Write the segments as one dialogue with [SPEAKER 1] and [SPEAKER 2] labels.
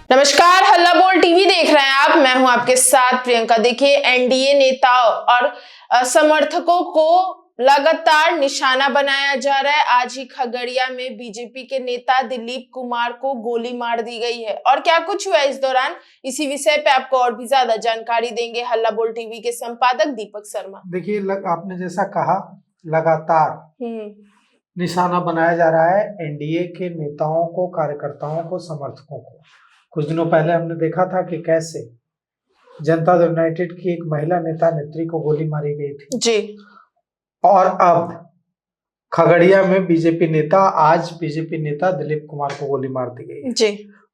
[SPEAKER 1] नमस्कार, हल्ला बोल टीवी देख रहे हैं आप। मैं हूं आपके साथ प्रियंका। देखिए, एनडीए नेताओं और समर्थकों को लगातार निशाना बनाया जा रहा है। आज ही खगड़िया में बीजेपी के नेता दिलीप कुमार को गोली मार दी गई है। और क्या कुछ हुआ इस दौरान, इसी विषय पे आपको और भी ज्यादा जानकारी देंगे हल्ला बोल टीवी के संपादक दीपक शर्मा।
[SPEAKER 2] देखिए, आपने जैसा कहा, लगातार निशाना बनाया जा रहा है एनडीए के नेताओं को, कार्यकर्ताओं को, समर्थकों को। कुछ दिनों पहले हमने देखा था कि कैसे जनता दल यूनाइटेड की एक महिला नेता नेत्री को गोली मारी गई थी
[SPEAKER 1] जी।
[SPEAKER 2] और अब खगड़िया में बीजेपी नेता दिलीप कुमार को गोली मार दी गई
[SPEAKER 1] जी।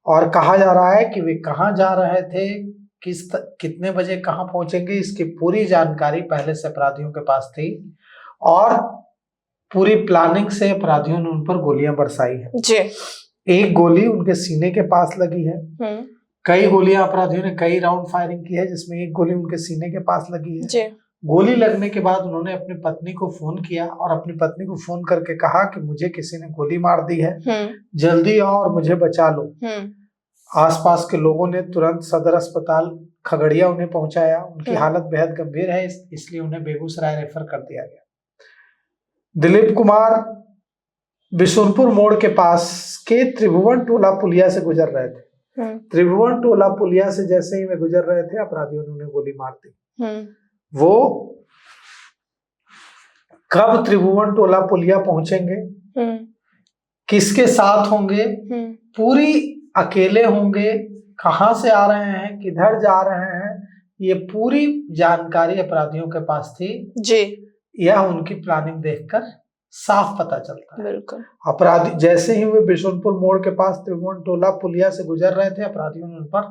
[SPEAKER 2] और कहा जा रहा है कि वे कहाँ जा रहे थे, कितने बजे कहाँ पहुंचेंगे, इसकी पूरी जानकारी पहले से अपराधियों के पास थी और पूरी प्लानिंग से अपराधियों ने उन पर गोलियां बरसाई है
[SPEAKER 1] जी।
[SPEAKER 2] एक गोली उनके सीने के पास लगी है। कई गोलियां अपराधियों ने कई राउंड फायरिंग की है, जिसमें एक गोली उनके सीने के पास लगी है।
[SPEAKER 1] जी।
[SPEAKER 2] गोली लगने के बाद उन्होंने अपनी पत्नी को फोन किया और अपनी पत्नी को फोन करके कहा कि मुझे किसी ने गोली मार दी है, जल्दी आओ और मुझे बचा लो। आसपास के लोगों ने तुरंत सदर अस्पताल खगड़िया उन्हें पहुंचाया। उनकी हालत बेहद गंभीर है, इसलिए उन्हें बेगूसराय रेफर कर दिया गया। दिलीप कुमार बिशुनपुर मोड़ के पास के त्रिभुवन टोला पुलिया से गुजर रहे थे। त्रिभुवन टोला पुलिया से जैसे ही वे गुजर रहे थे, अपराधियों ने उन्हें गोली मार दी। वो कब त्रिभुवन टोला पुलिया पहुंचेंगे, किसके साथ होंगे, पूरी अकेले होंगे, कहां से आ रहे हैं, किधर जा रहे हैं, ये पूरी जानकारी अपराधियों के पास थी
[SPEAKER 1] जी।
[SPEAKER 2] यह उनकी प्लानिंग देखकर साफ पता चलता है।
[SPEAKER 1] बिल्कुल।
[SPEAKER 2] अपराधी जैसे ही वे बिशुनपुर मोड़ के पास त्रिभुवन टोला पुलिया से गुजर रहे थे, अपराधियों ने उन पर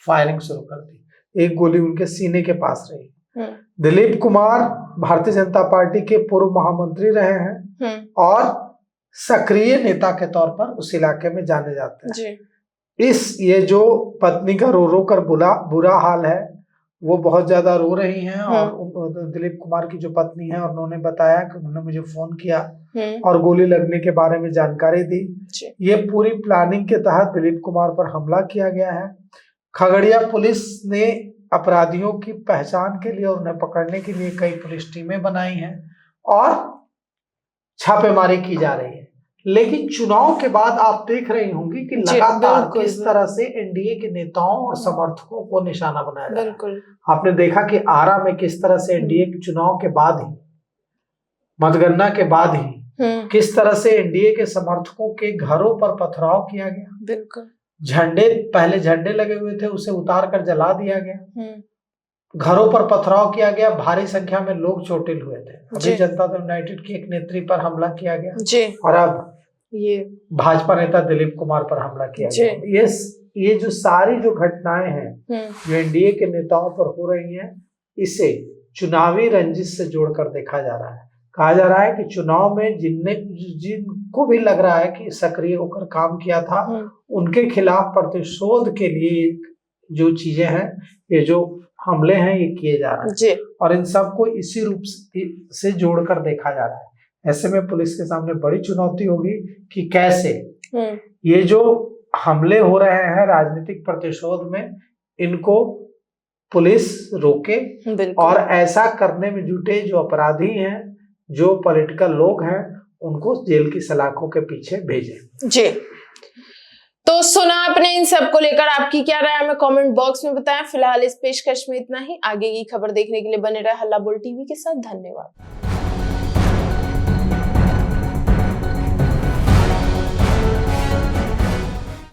[SPEAKER 2] फायरिंग शुरू कर दी। एक गोली उनके सीने के पास रही। दिलीप कुमार भारतीय जनता पार्टी के पूर्व महामंत्री रहे हैं और सक्रिय नेता के तौर पर उस इलाके में जाने जाते हैं जी। ये जो पत्नी का रो रो कर बुरा हाल है, वो बहुत ज्यादा रो रही हैं और दिलीप कुमार की जो पत्नी है, उन्होंने बताया कि उन्होंने मुझे फोन किया और गोली लगने के बारे में जानकारी दी। ये पूरी प्लानिंग के तहत दिलीप कुमार पर हमला किया गया है। खगड़िया पुलिस ने अपराधियों की पहचान के लिए और उन्हें पकड़ने के लिए कई पुलिस टीमें बनाई हैं और छापेमारी की जा रही है। लेकिन चुनाव के बाद आप देख रही होंगी कि लगातार किस तरह से एनडीए के नेताओं और समर्थकों को निशाना बनाया जा रहा है। आपने देखा कि आरा में किस तरह से एनडीए के चुनाव के बाद ही, मतगणना के बाद ही, किस तरह से एनडीए के समर्थकों के घरों पर पथराव किया गया।
[SPEAKER 1] बिल्कुल।
[SPEAKER 2] पहले झंडे लगे हुए थे, उसे उतार कर जला दिया गया। घरों पर पथराव किया गया, भारी संख्या में लोग चोटिल हुए थे। अभी जनता दल यूनाइटेड की एक नेत्री पर हमला किया गया जी। और अब ये भाजपा नेता दिलीप कुमार पर हमला किया गया। ये जो सारी जो घटनाएं हैं जो एनडीए के नेताओं पर हो रही हैं, इसे चुनावी रंजिश से जोड़कर देखा जा रहा है। कहा जा रहा है कि चुनाव में जिनको भी लग रहा है कि सक्रिय होकर काम किया था, उनके खिलाफ प्रतिशोध के लिए जो चीजें हैं, ये जो हमले हैं, ये किए जा रहे हैं और इन सबको इसी रूप से जोड़कर देखा जा रहा है। ऐसे में पुलिस के सामने बड़ी चुनौती होगी कि कैसे ये जो हमले हो रहे हैं राजनीतिक प्रतिशोध में, इनको पुलिस रोके और ऐसा करने में जुटे जो अपराधी हैं, जो पॉलिटिकल लोग हैं, उनको जेल की सलाखों के पीछे भेजें जी।
[SPEAKER 1] तो सुना आपने, इन सब को लेकर आपकी क्या राय है, हमें कमेंट बॉक्स में बताएं। फिलहाल इस पेशकश में इतना ही। आगे की खबर देखने के लिए बने रहे हल्ला बोल टीवी के साथ। धन्यवाद।